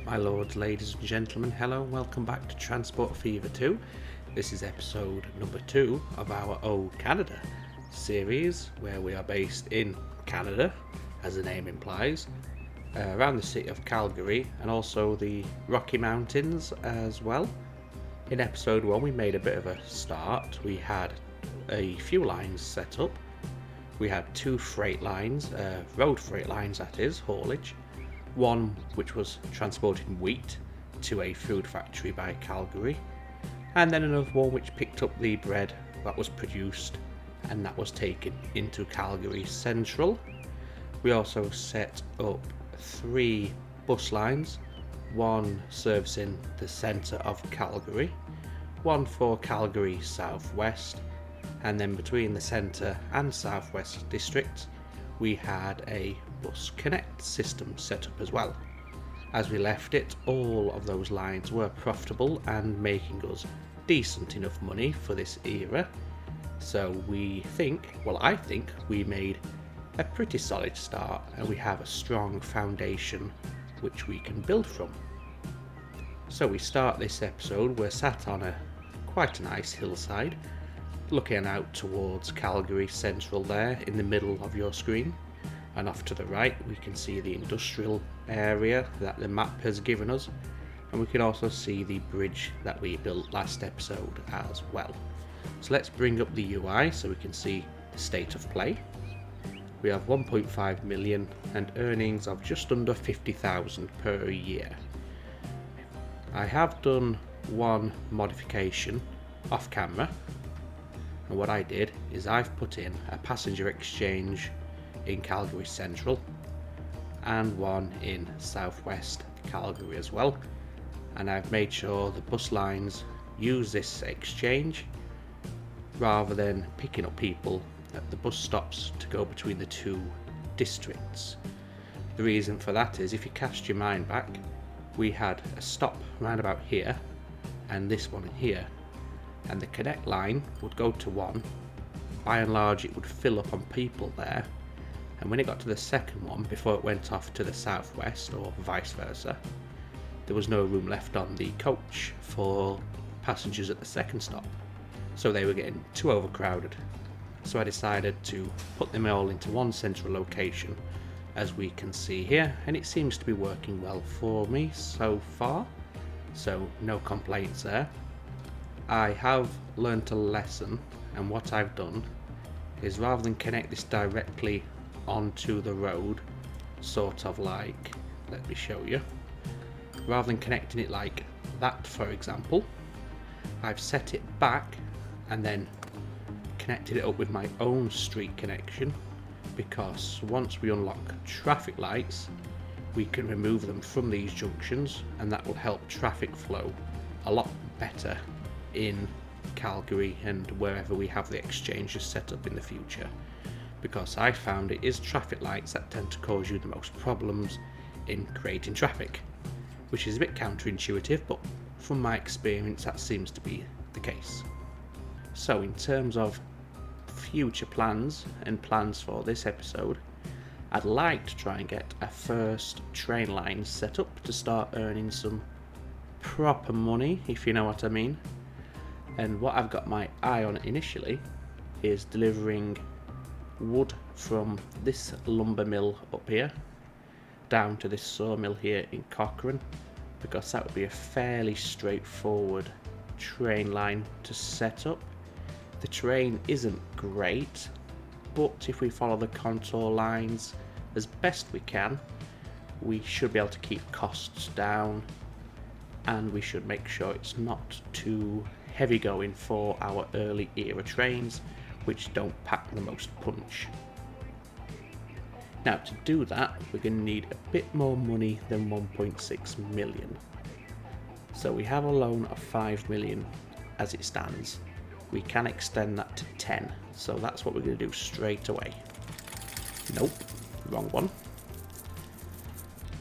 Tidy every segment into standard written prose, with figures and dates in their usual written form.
My lords, ladies and gentlemen, hello and welcome back to Transport Fever 2. This is episode number 2 of our Oh Canada series, where we are based in Canada, as the name implies, around the city of Calgary and also the Rocky Mountains as well. In episode 1 we made a bit of a start. We had a few lines set up. We had 2 freight lines, road freight lines that is, haulage. One which was transporting wheat to a food factory by Calgary, and then another one which picked up the bread that was produced and that was taken into Calgary Central. We also set up 3 bus lines, one servicing the centre of Calgary, one for Calgary Southwest, and then between the centre and Southwest districts we had a bus connect system set up as well. As we left it, all of those lines were profitable and making us decent enough money for this era. So I think we made a pretty solid start and we have a strong foundation which we can build from. So we start this episode, we're sat on quite a nice hillside, looking out towards Calgary Central there in the middle of your screen. And off to the right we can see the industrial area that the map has given us, and we can also see the bridge that we built last episode as well. So let's bring up the UI so we can see the state of play. We have 1.5 million and earnings of just under 50,000 per year. I have done one modification off camera, and what I did is I've put in a passenger exchange in Calgary Central and one in Southwest Calgary as well, and I've made sure the bus lines use this exchange rather than picking up people at the bus stops to go between the 2 districts. The reason for that is, if you cast your mind back, we had a stop round about here and this one here, and the connect line would go to one. By and large it would fill up on people there, and when it got to the second one, before it went off to the southwest or vice versa, there was no room left on the coach for passengers at the second stop, so they were getting too overcrowded. So I decided to put them all into one central location, as we can see here, and it seems to be working well for me so far, so no complaints there. I have learnt a lesson, and what I've done is, rather than connect this directly onto the road, sort of like, let me show you, rather than connecting it like that for example, I've set it back and then connected it up with my own street connection, because once we unlock traffic lights we can remove them from these junctions, and that will help traffic flow a lot better in Calgary and wherever we have the exchanges set up in the future, because I found it is traffic lights that tend to cause you the most problems in creating traffic, which is a bit counterintuitive, but from my experience that seems to be the case. So in terms of future plans and plans for this episode, I'd like to try and get a first train line set up to start earning some proper money, if you know what I mean. And what I've got my eye on initially is delivering wood from this lumber mill up here down to this sawmill here in Cochrane, because that would be a fairly straightforward train line to set up. The terrain isn't great, but if we follow the contour lines as best we can, we should be able to keep costs down, and we should make sure it's not too heavy going for our early era trains, which don't pack the most punch. Now to do that we're going to need a bit more money than 1.6 million. So we have a loan of 5 million as it stands. We can extend that to 10, so that's what we're going to do straight away. Nope, wrong one.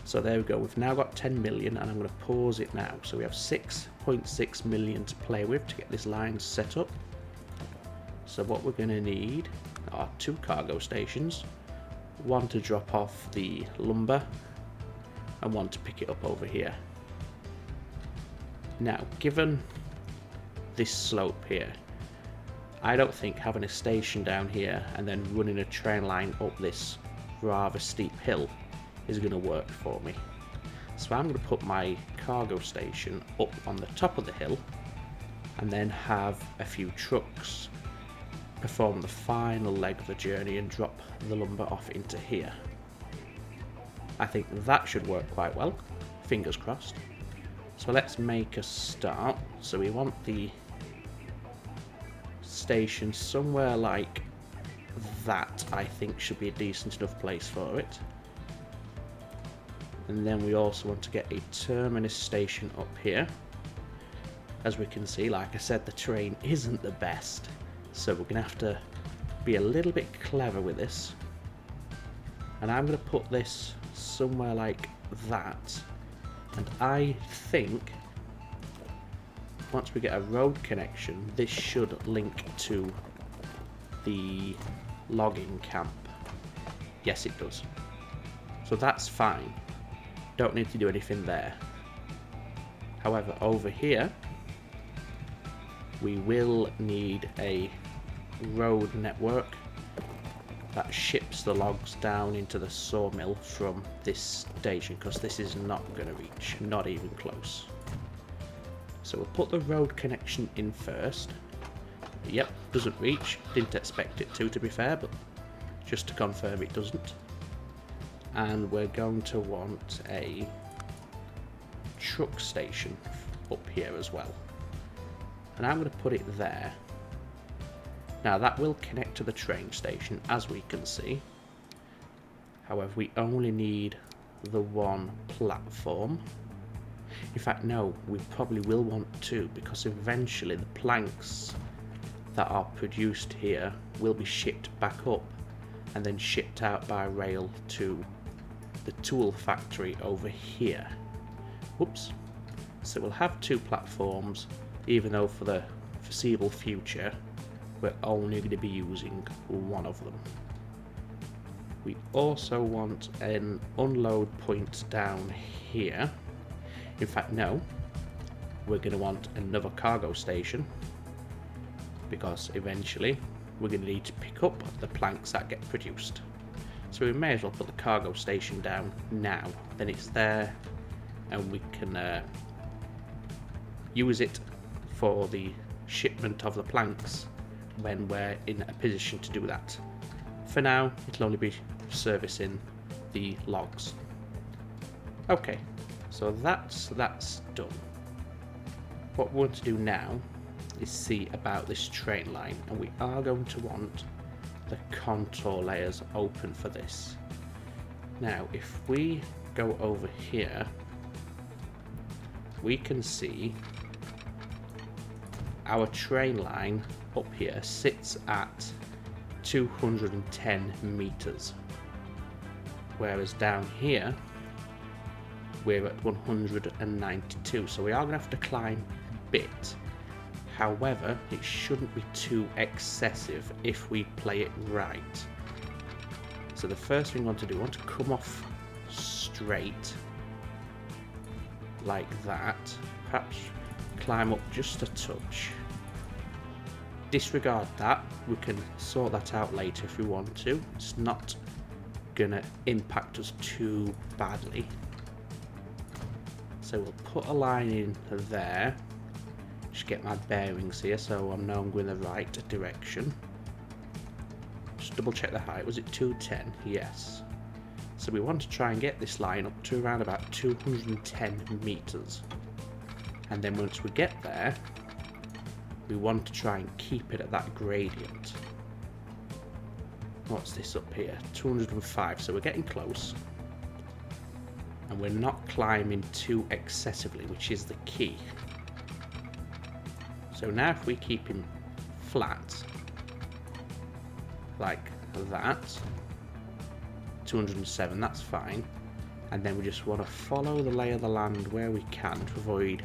So there we go, we've now got 10 million and I'm going to pause it now. So we have 6.6 million to play with to get this line set up. So what we're going to need are 2 cargo stations, one to drop off the lumber, and want to pick it up over here. Now, given this slope here, I don't think having a station down here and then running a train line up this rather steep hill is going to work for me. So I'm going to put my cargo station up on the top of the hill and then have a few trucks perform the final leg of the journey and drop the lumber off into here. I think that should work quite well, fingers crossed. So let's make a start. So we want the station somewhere like that. I think should be a decent enough place for it. And then we also want to get a terminus station up here. As we can see, like I said, the terrain isn't the best, so we're gonna have to be a little bit clever with this. And I'm gonna put this somewhere like that. And I think once we get a road connection, this should link to the logging camp. Yes, it does. So that's fine. Don't need to do anything there. However, over here, we will need a road network that ships the logs down into the sawmill from this station, because this is not going to reach, not even close. So we'll put the road connection in first. Yep, doesn't reach. Didn't expect it to be fair, but just to confirm it doesn't. And we're going to want a truck station up here as well. And I'm going to put it there. Now that will connect to the train station, as we can see. However, we only need the one platform. In fact, no, we probably will want two, because eventually the planks that are produced here will be shipped back up and then shipped out by rail to the tool factory over here. Whoops. So we'll have two platforms, even though for the foreseeable future we're only going to be using one of them. We also want an unload point down here. In fact, no, we're going to want another cargo station, because eventually we're going to need to pick up the planks that get produced. So we may as well put the cargo station down now, then it's there and we can use it for the shipment of the planks when we're in a position to do that. For now, it'll only be servicing the logs. Okay, so that's done. What we want to do now is see about this train line, and we are going to want the contour layers open for this. Now, if we go over here, we can see our train line up here sits at 210 meters, whereas down here we're at 192, so we are going to have to climb a bit. However, it shouldn't be too excessive if we play it right. So the first thing we want to do, we want to come off straight like that, perhaps climb up just a touch. Disregard that, we can sort that out later if we want to. It's not gonna impact us too badly. So we'll put a line in there, just get my bearings here so I know I'm going the right direction. Just double check the height, was it 210? Yes. So we want to try and get this line up to around about 210 meters. And then once we get there, we want to try and keep it at that gradient. What's this up here? 205, so we're getting close. And we're not climbing too excessively, which is the key. So now if we keep him flat, like that, 207, that's fine. And then we just want to follow the lay of the land where we can to avoid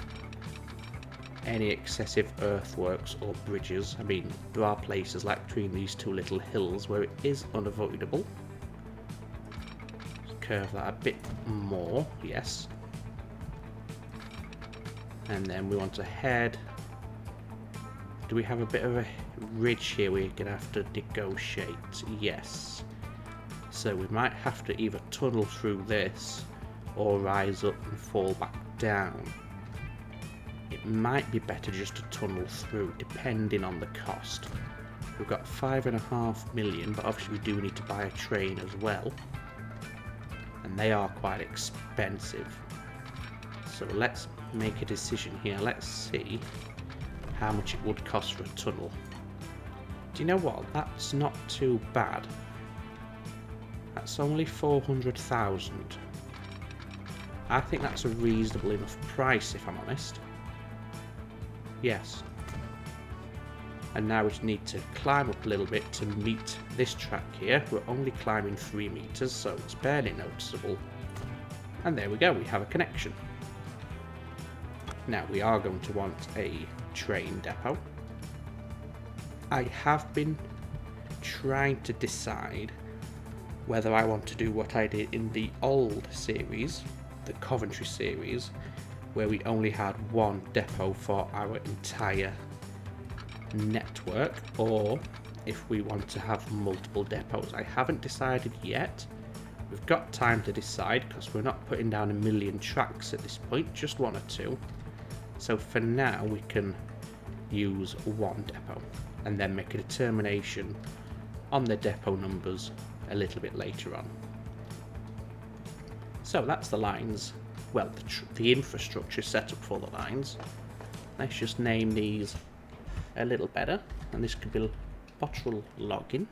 any excessive earthworks or bridges. I mean, there are places like between these two little hills where it is unavoidable. curve that a bit more, yes. And then we want to head. Do we have a bit of a ridge here we're going to have to negotiate? Yes. So we might have to either tunnel through this or rise up and fall back down. It might be better just to tunnel through, depending on the cost. We've got 5.5 million, but obviously we do need to buy a train as well. And they are quite expensive. So let's make a decision here. Let's see how much it would cost for a tunnel. Do you know what? That's not too bad. That's only 400,000. I think that's a reasonable enough price, if I'm honest. Yes. And now we just need to climb up a little bit to meet this track here. We're only climbing 3 meters, so it's barely noticeable. And there we go, we have a connection. Now we are going to want a train depot. I have been trying to decide whether I want to do what I did in the old series, the Coventry series, where we only had one depot for our entire network, or if we want to have multiple depots. I haven't decided yet. We've got time to decide because we're not putting down 1 million tracks at this point, just 1 or 2. So for now we can use one depot and then make a determination on the depot numbers a little bit later on. So that's the lines, well, the infrastructure set up for the lines. Let's just name these a little better, and this could be Bottrell Login.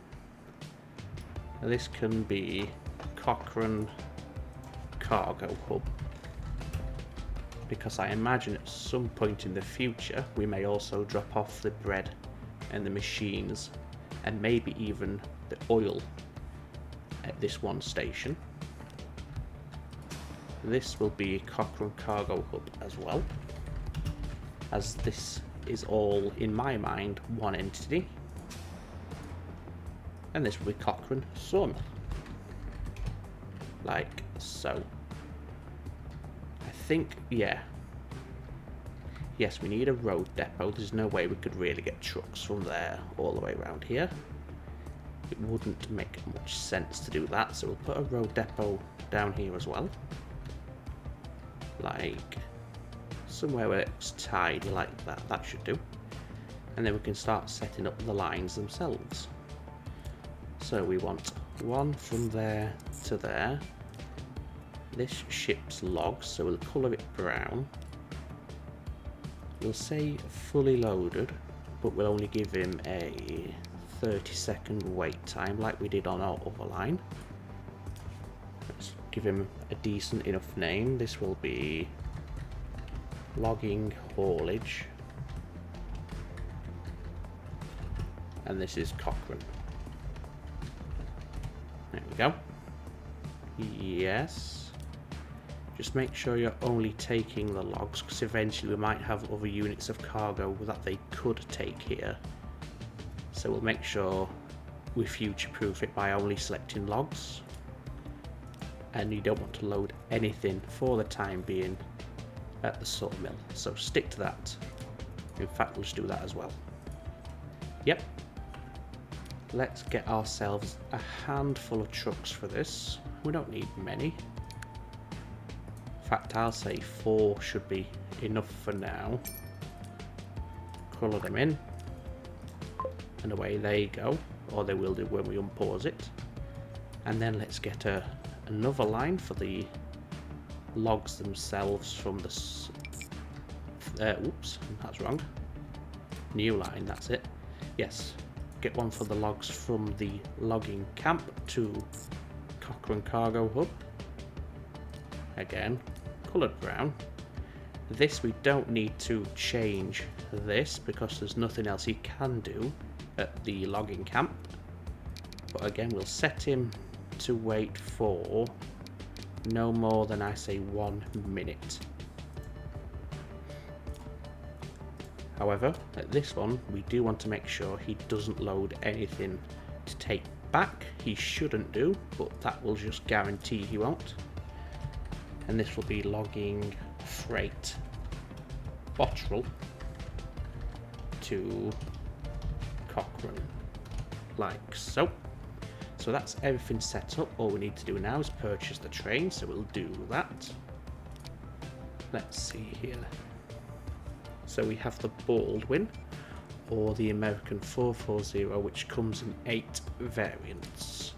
This can be Cochrane Cargo Hub, because I imagine at some point in the future we may also drop off the bread and the machines and maybe even the oil at this one station. This will be Cochrane Cargo Hub as well, as this is all, in my mind, one entity. And this will be Cochrane Sawmill, like so. I think, yeah. Yes, we need a road depot. There's no way we could really get trucks from there all the way around here. It wouldn't make much sense to do that, so we'll put a road depot down here as well. Like somewhere where it's tidy like that. That should do. And then we can start setting up the lines themselves. So we want one from there to there. This ships logs, so we'll colour it brown. We'll say fully loaded, but we'll only give him a 30-second wait time like we did on our other line. Let's give him a decent enough name. This will be logging haulage, and this is Cochrane. There we go. Yes. Just make sure you're only taking the logs, because eventually we might have other units of cargo that they could take here. So we'll make sure we future-proof it by only selecting logs. And you don't want to load anything for the time being at the sawmill, so stick to that. In fact, we'll just do that as well. Yep. Let's get ourselves a handful of trucks for this. We don't need many. In fact, I'll say 4 should be enough for now. Colour them in, and away they go, or they will do when we unpause it. And then let's get another line for the logs themselves from the oops, that's wrong. New line, that's it. Yes, get one for the logs from the logging camp to Cochrane Cargo Hub. Again, coloured brown. This we don't need to change this because there's nothing else he can do at the logging camp. But again, we'll set him to wait for no more than, I say, 1 minute. However, at this one, we do want to make sure he doesn't load anything to take back he shouldn't do, but that will just guarantee he won't. And this will be logging freight bottrel to Cochrane, like so. So that's everything set up. All we need to do now is purchase the train, so we'll do that. Let's see here. So we have the Baldwin or the American 440, which comes in 8 variants.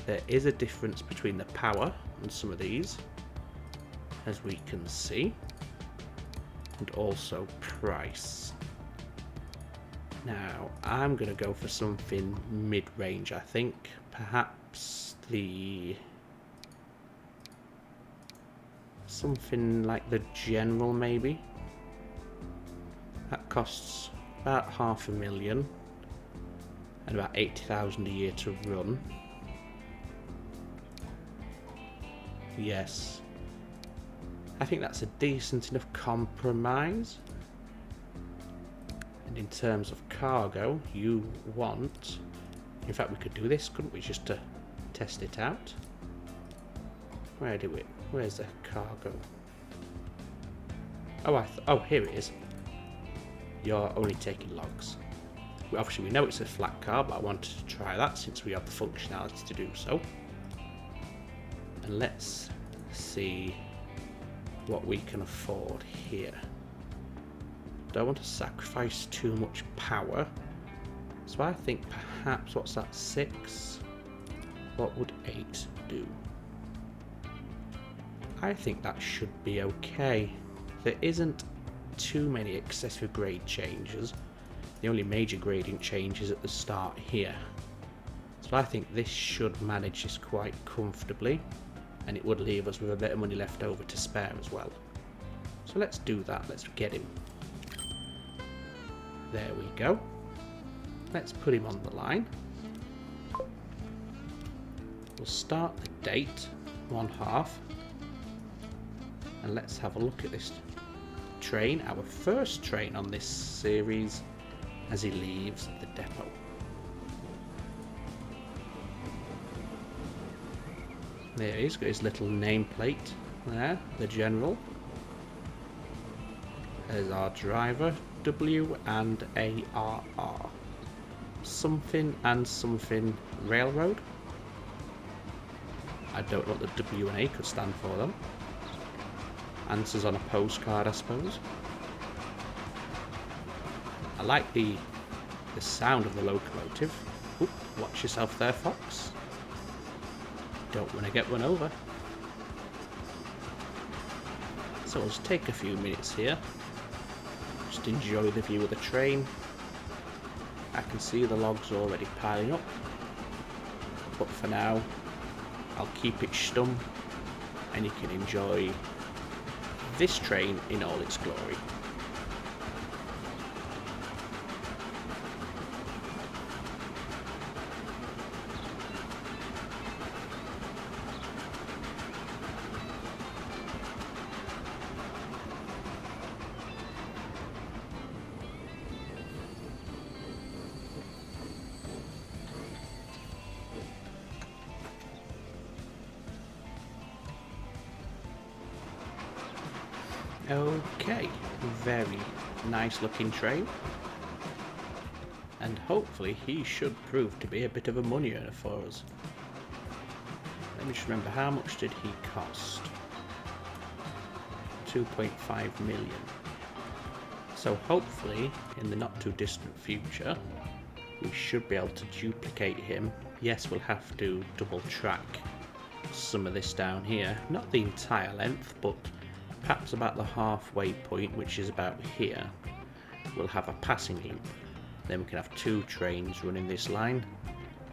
There is a difference between the power on some of these, as we can see, and also price. Now I'm going to go for something mid-range, I think. Perhaps something like the General, maybe. That costs about $500,000 and about 80,000 a year to run. Yes, I think that's a decent enough compromise. And in terms of cargo, you want... In fact, we could do this, couldn't we, just to test it out? Where's the cargo? Oh, here it is. You're only taking logs. Obviously, we know it's a flat car, but I wanted to try that since we have the functionality to do so. And let's see what we can afford here. Don't want to sacrifice too much power, so I think perhaps, what's that, 6? What would 8 do? I think that should be okay. There isn't too many excessive grade changes. The only major gradient change is at the start here. So I think this should manage this quite comfortably, and it would leave us with a bit of money left over to spare as well. So let's do that. Let's get him. There we go. Let's put him on the line. We'll start the date 1/2, and let's have a look at this train, our first train on this series, as he leaves the depot. There he is, got his little nameplate there, the General. There's our driver, W and ARR. Something and something railroad. I don't know what the W and A could stand for though. Answers on a postcard, I suppose. I like the sound of the locomotive. Oop, watch yourself there, Fox. Don't want to get one over. So we'll just take a few minutes here. Just enjoy the view of the train. I can see the logs already piling up. But for now, I'll keep it stum, and you can enjoy this train in all its glory. Okay, very nice looking train, and hopefully he should prove to be a bit of a money earner for us. Let me just remember, how much did he cost? 2.5 million. So hopefully in the not too distant future we should be able to duplicate him. Yes, we'll have to double track some of this down here, not the entire length, but perhaps about the halfway point, which is about here. We'll have a passing loop. Then we can have 2 trains running this line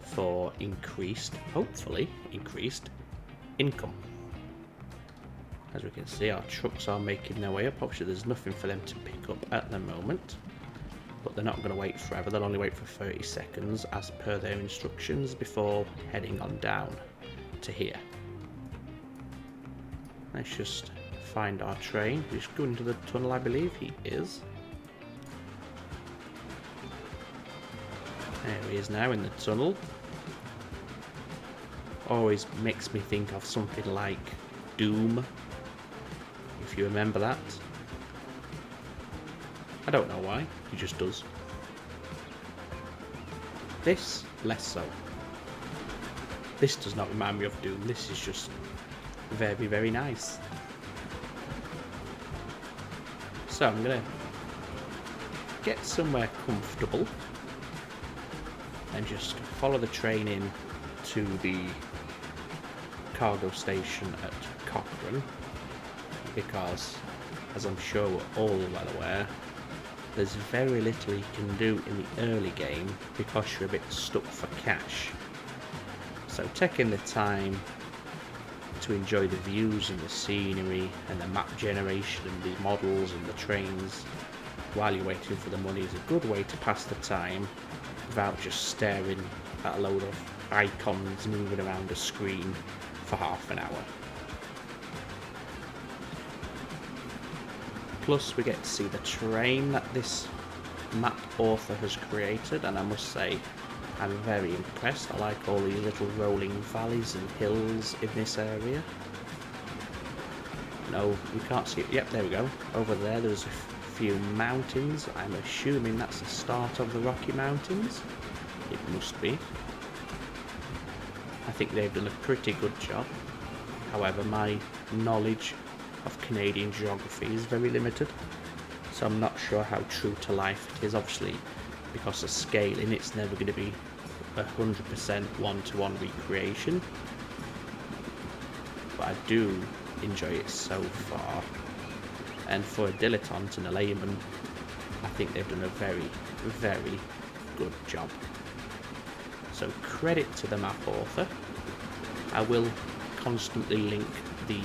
for increased, hopefully increased, income. As we can see, our trucks are making their way up. Obviously there's nothing for them to pick up at the moment, but they're not going to wait forever. They'll only wait for 30 seconds as per their instructions before heading on down to here. Let's just find our train. He's going to the tunnel, I believe he is. There he is now in the tunnel. Always makes me think of something like Doom, if you remember that. I don't know why, he just does. This, less so. This does not remind me of Doom, this is just very, very nice. So I'm gonna get somewhere comfortable and just follow the train in to the cargo station at Cochrane, because, as I'm sure we're all well aware, there's very little you can do in the early game because you're a bit stuck for cash. So taking the time to enjoy the views and the scenery and the map generation and the models and the trains while you're waiting for the money is a good way to pass the time without just staring at a load of icons moving around a screen for half an hour. Plus we get to see the terrain that this map author has created, and I must say I'm very impressed. I like all these little rolling valleys and hills in this area. No, we can't see it. Yep, there we go. Over there's a few mountains. I'm assuming that's the start of the Rocky Mountains. It must be. I think they've done a pretty good job. However, my knowledge of Canadian geography is very limited, so I'm not sure how true to life it is. Obviously, because of scaling, it's never going to be 100% one-to-one recreation, but I do enjoy it so far, and for a dilettante and a layman, I think they've done a very, very good job. So credit to the map author. I will constantly link the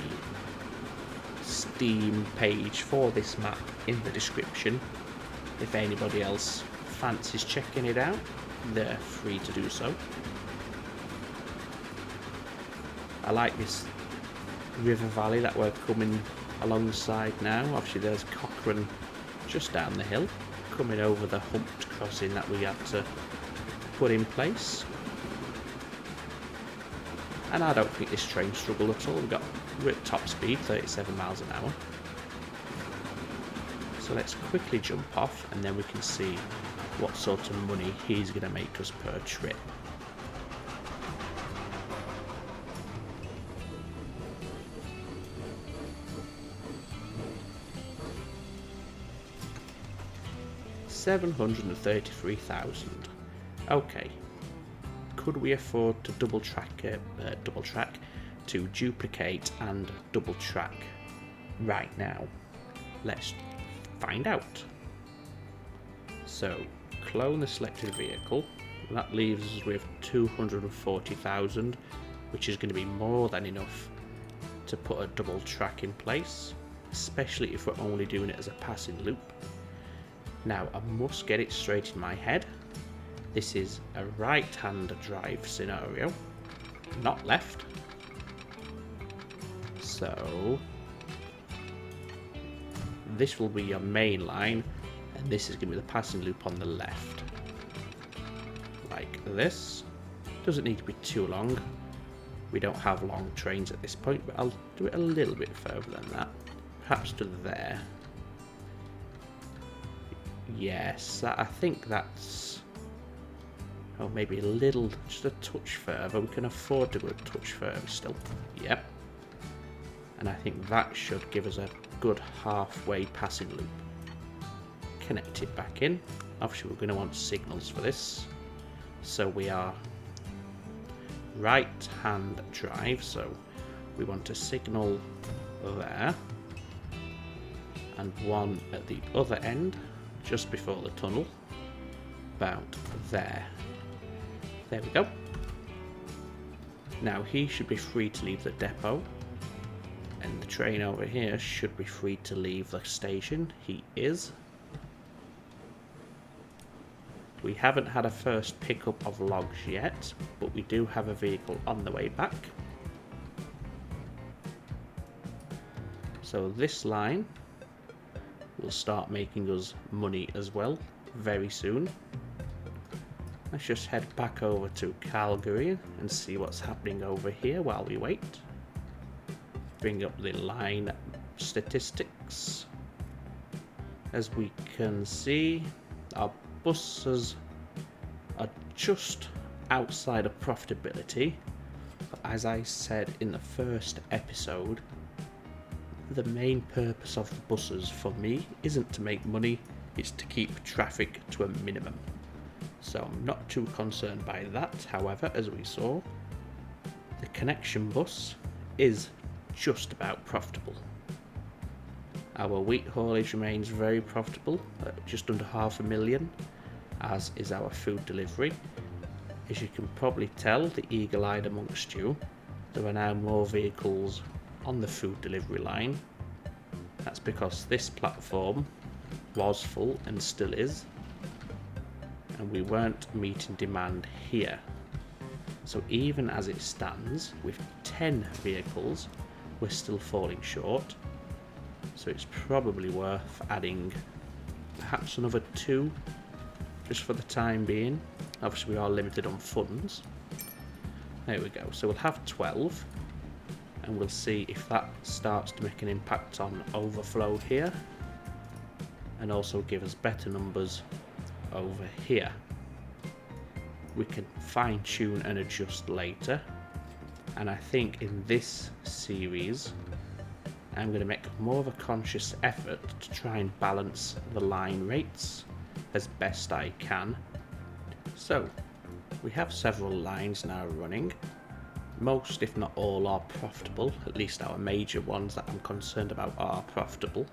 Steam page for this map in the description. If anybody else fancies checking it out, they're free to do so. I like this river valley that we're coming alongside now. Obviously there's Cochrane just down the hill, coming over the humped crossing that we had to put in place. And I don't think this train struggled at all. We're at top speed, 37 miles an hour. So let's quickly jump off and then we can see what sort of money he's going to make us per trip. $733,000. Okay. Could we afford to double track, to duplicate and double track right now? Let's find out. So, clone the selected vehicle. That leaves us with 240,000, which is going to be more than enough to put a double track in place, especially if we're only doing it as a passing loop. Now, I must get it straight in my head. This is a right-hand drive scenario, not left. So this will be your main line, and this is going to be the passing loop on the left. Like this. Doesn't need to be too long. We don't have long trains at this point, but I'll do it a little bit further than that. Perhaps to there. Yes, I think that's... oh, maybe a little, just a touch further. We can afford to go a touch further still. Yep. And I think that should give us a good halfway passing loop. Connect it back in. Obviously we're going to want signals for this. So we are right hand drive, so we want a signal there. And one at the other end, just before the tunnel. About there. There we go. Now he should be free to leave the depot, and the train over here should be free to leave the station. He is. We haven't had a first pickup of logs yet, but we do have a vehicle on the way back. So this line will start making us money as well very soon. let's just head back over to Calgary and see what's happening over here while we wait. Bring up the line statistics. As we can see, our buses are just outside of profitability. But as I said in the first episode, the main purpose of the buses for me isn't to make money, it's to keep traffic to a minimum. So I'm not too concerned by that. However, as we saw, the connection bus is just about profitable. Our wheat haulage remains very profitable at just under $500,000, as is our food delivery. As you can probably tell, the eagle-eyed amongst you, there are now more vehicles on the food delivery line. That's because this platform was full and still is, and we weren't meeting demand here. So even as it stands, with 10 vehicles, we're still falling short. So it's probably worth adding perhaps another 2 just for the time being. Obviously we are limited on funds. There we go, so we'll have 12, and we'll see if that starts to make an impact on overflow here, and also give us better numbers over here. We can fine tune and adjust later, and I think in this series I'm going to make more of a conscious effort to try and balance the line rates as best I can. So we have several lines now running. Most, if not all, are profitable. At least our major ones that I'm concerned about are profitable.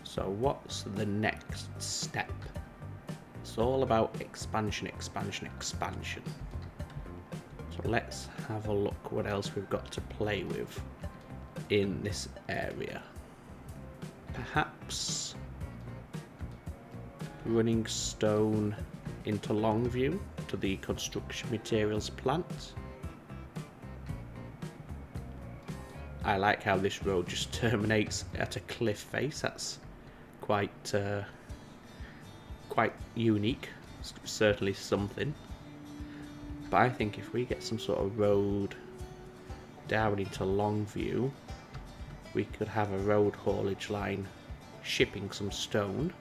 So what's the next step? It's all about expansion, expansion, expansion. So let's have a look what else we've got to play with in this area. Perhaps running stone into Longview to the construction materials plant. I like how this road just terminates at a cliff face. That's quite unique. It's certainly something. But I think if we get some sort of road down into Longview, we could have a road haulage line shipping some stone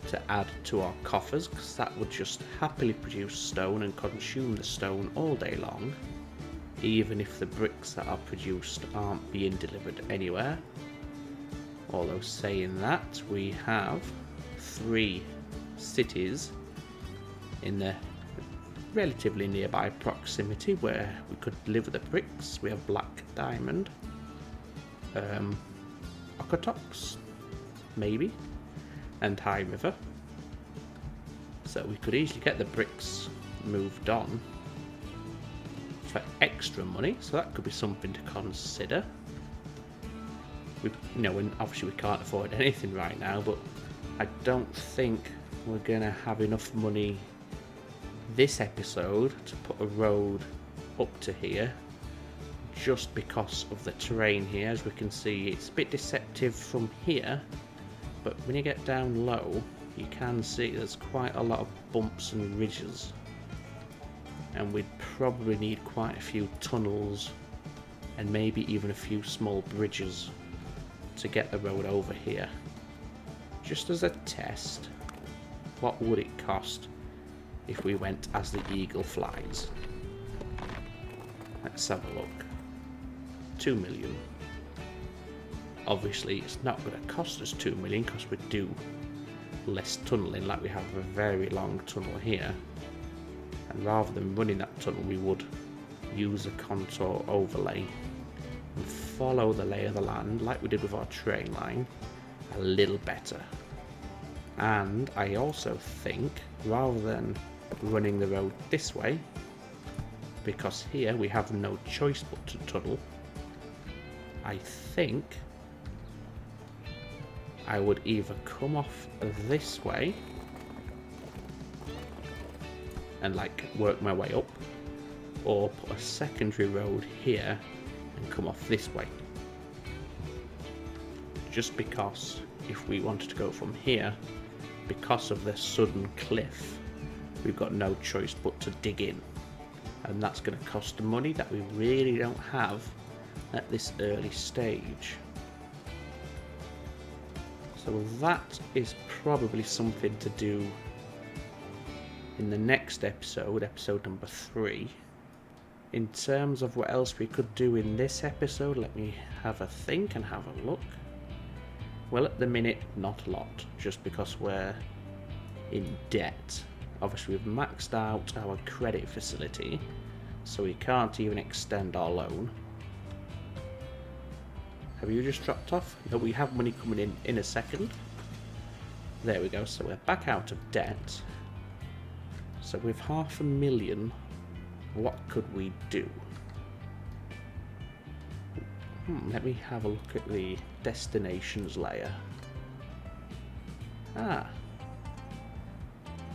to add to our coffers, because that would just happily produce stone and consume the stone all day long, even if the bricks that are produced aren't being delivered anywhere. Although saying that, we have 3 cities in the relatively nearby proximity where we could deliver the bricks. We have Black Diamond, Okotoks, maybe, and High River. So we could easily get the bricks moved on for extra money, so that could be something to consider. And obviously we can't afford anything right now, but I don't think we're gonna have enough money this episode to put a road up to here, just because of the terrain here. As we can see, it's a bit deceptive from here, but when you get down low, you can see there's quite a lot of bumps and ridges, and we'd probably need quite a few tunnels and maybe even a few small bridges to get the road over here. Just as a test, what would it cost if we went as the eagle flies? Let's have a look. 2 million. Obviously it's not going to cost us 2 million because we do less tunneling, like we have a very long tunnel here, and rather than running that tunnel we would use a contour overlay and follow the lay of the land like we did with our train line a little better. And I also think, rather than running the road this way, because here we have no choice but to tunnel, I think I would either come off this way and work my way up, or put a secondary road here and come off this way. Just because if we wanted to go from here, because of the sudden cliff, we've got no choice but to dig in. And that's going to cost money that we really don't have at this early stage. So that is probably something to do in the next episode, episode number 3. In terms of what else we could do in this episode, let me have a think and have a look. Well, at the minute, not a lot, just because we're in debt. Obviously, we've maxed out our credit facility, so we can't even extend our loan. Have you just dropped off? No, we have money coming in a second. There we go, so we're back out of debt. So with 500,000, what could we do? Let me have a look at the destinations layer.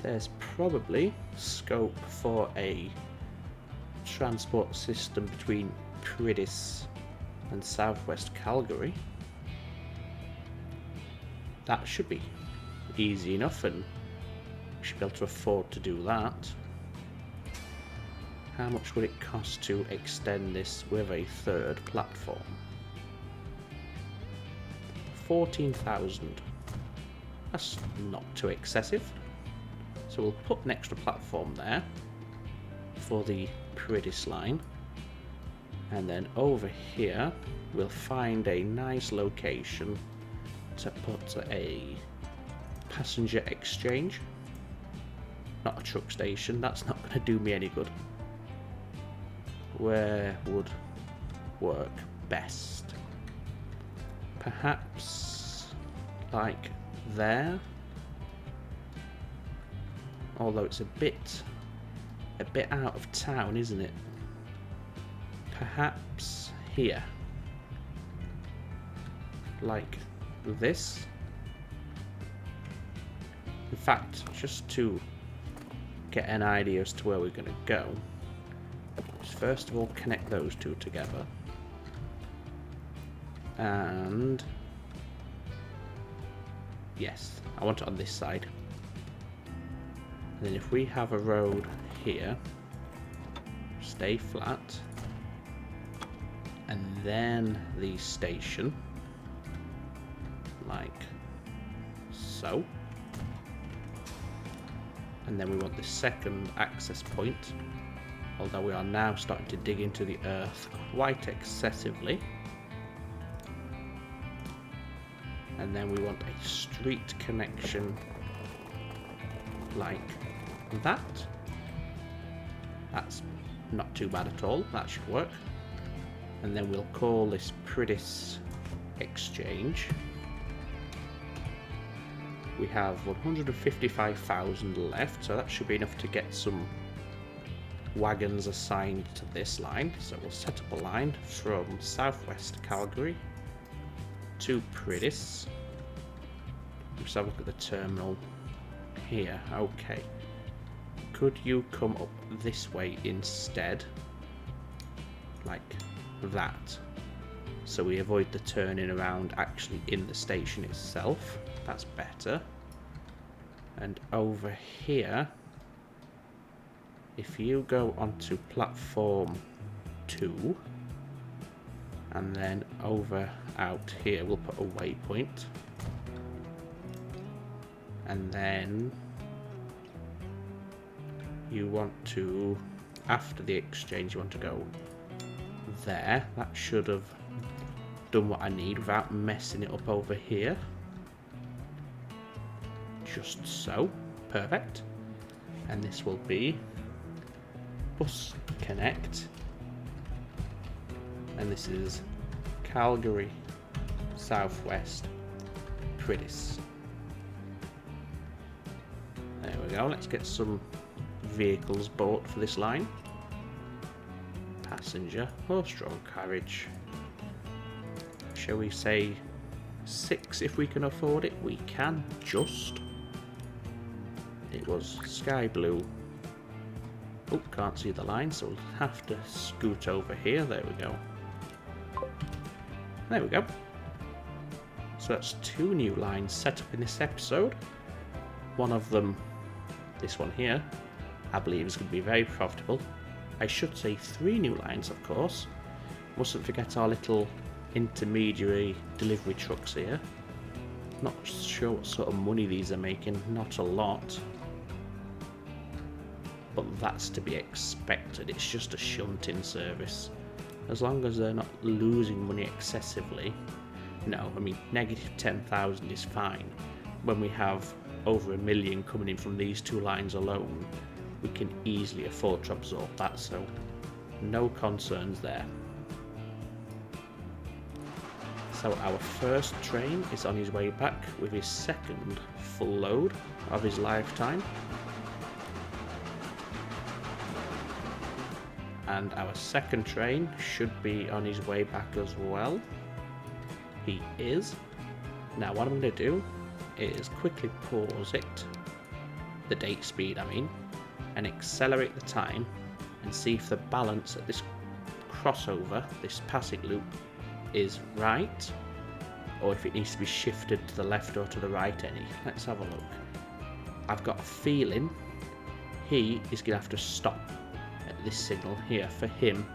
There's probably scope for a transport system between Priddis and southwest Calgary. That should be easy enough, and we should be able to afford to do that. How much would it cost to extend this with a third platform? 14,000. That's not too excessive. So we'll put an extra platform there for the Priddis line. And then over here, we'll find a nice location to put a passenger exchange. Not a truck station, that's not going to do me any good. Where would work best? Perhaps like there? Although it's a bit out of town, isn't it? Perhaps here. Like this. In fact, just to get an idea as to where we're going to go, first of all connect those two together. And yes, I want it on this side. And then if we have a road here, stay flat, and then the station, like so. And then we want the second access point, although we are now starting to dig into the earth quite excessively. And then we want a street connection like that. That's not too bad at all, that should work. And then we'll call this Priddis Exchange. We have 155,000 left, so that should be enough to get some wagons assigned to this line. So we'll set up a line from southwest Calgary to Priddis. Let's have a look at the terminal here. Okay. Could you come up this way instead? Like that. So we avoid the turning around actually in the station itself. That's better. And over here, if you go onto platform 2, and then over out here we'll put a waypoint, and then you want to, after the exchange, you want to go there. That should have done what I need without messing it up over here. Just so. Perfect. And this will be Bus Connect. And this is Calgary, Southwest, Priddis. There we go. Let's get some vehicles bought for this line. Passenger, horse-drawn carriage. Shall we say 6 if we can afford it? We can just. It was sky blue. Oh, can't see the line, so we'll have to scoot over here. There we go. There we go. So that's 2 new lines set up in this episode. One of them, this one here, I believe is going to be very profitable. I should say 3 new lines, of course. Mustn't forget our little intermediary delivery trucks here. Not sure what sort of money these are making, not a lot. But that's to be expected, it's just a shunting service. As long as they're not losing money excessively. No, I mean, negative 10,000 is fine. When we have over 1 million coming in from these 2 lines alone, we can easily afford to absorb that, so no concerns there. So our first train is on his way back with his second full load of his lifetime. And our second train should be on his way back as well. He is. Now what I'm going to do is quickly pause it, the date speed I mean, and accelerate the time and see if the balance at this crossover, this passing loop, is right, or if it needs to be shifted to the left or to the right any. Let's have a look. I've got a feeling he is going to have to stop at this signal here for him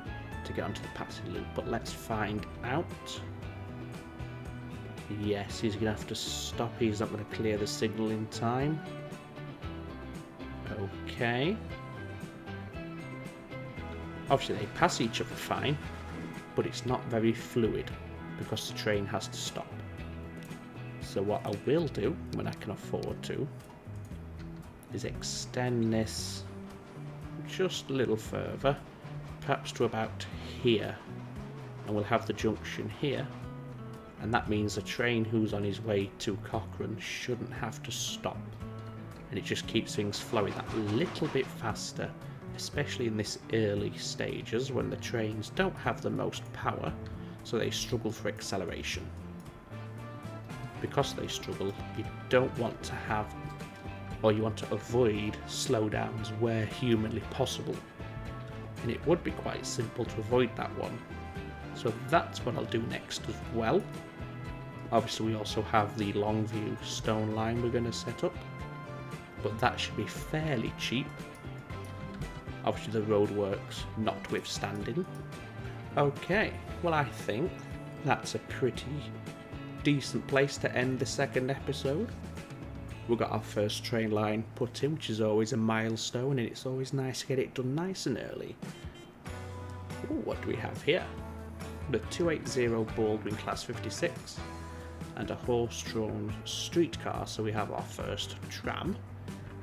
to get onto the passing loop, but let's find out. Yes, he's going to have to stop. He's not going to clear the signal in time. Okay. Obviously they pass each other fine, but it's not very fluid because the train has to stop. So what I will do when I can afford to is extend this just a little further, perhaps to about here, and we'll have the junction here, and that means the train who's on his way to Cochrane shouldn't have to stop, and it just keeps things flowing that little bit faster, especially in this early stages when the trains don't have the most power, so they struggle for acceleration. Because they struggle, you don't want to have, or you want to avoid slowdowns where humanly possible, and it would be quite simple to avoid that one. So that's what I'll do next as well. Obviously we also have the Longview stone line we're going to set up, but that should be fairly cheap. Obviously the roadworks notwithstanding. Okay, well I think that's a pretty decent place to end the second episode. We've got our first train line put in, which is always a milestone, and it's always nice to get it done nice and early. Ooh, what do we have here? The 280 Baldwin Class 56 and a horse-drawn streetcar, so we have our first tram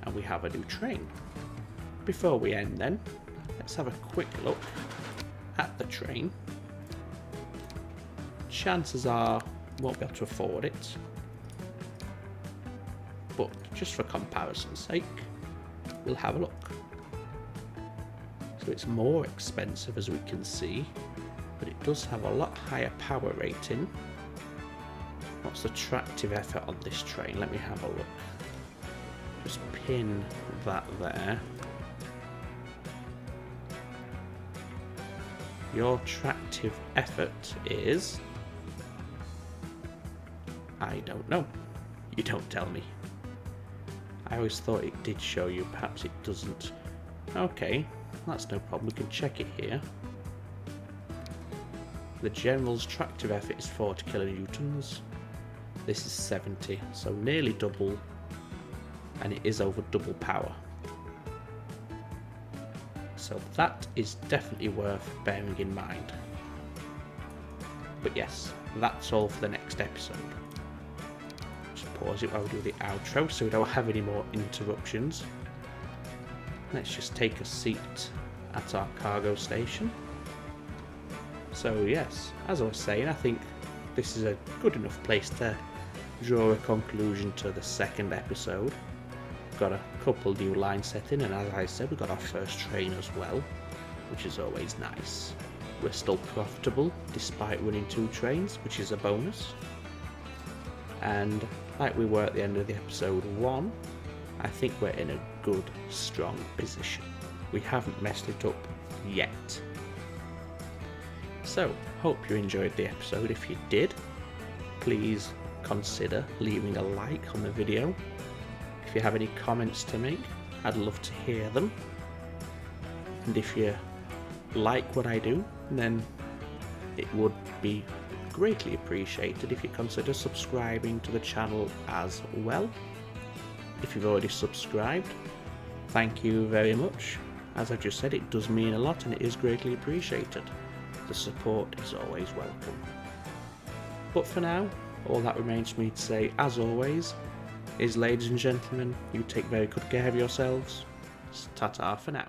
and we have a new train. Before we end then, let's have a quick look at the train. Chances are we won't be able to afford it, but just for comparison's sake, we'll have a look. So it's more expensive as we can see, but it does have a lot higher power rating. What's the tractive effort on this train? Let me have a look. Just pin that there. Your tractive effort is... I don't know. You don't tell me. I always thought it did show you, perhaps it doesn't. Okay, that's no problem, we can check it here. The General's tractive effort is 40 kilonewtons. This is 70, so nearly double, and it is over double power. So that is definitely worth bearing in mind. But yes, that's all for the next episode. Just pause it while we do the outro so we don't have any more interruptions. Let's just take a seat at our cargo station. So yes, as I was saying, I think this is a good enough place to draw a conclusion to the second episode. We've got a couple new lines set in, and as I said, we've got our first train as well, which is always nice. We're still profitable despite running 2 trains, which is a bonus. And like we were at the end of the episode 1, I think we're in a good, strong position. We haven't messed it up yet. So, hope you enjoyed the episode. If you did, please consider leaving a like on the video. If you have any comments to make, I'd love to hear them. And if you like what I do, then it would be greatly appreciated if you consider subscribing to the channel as well. If you've already subscribed, thank you very much. As I just said, it does mean a lot and it is greatly appreciated. The support is always welcome. But for now, all that remains for me to say, as always, is ladies and gentlemen, you take very good care of yourselves. Ta-ta for now.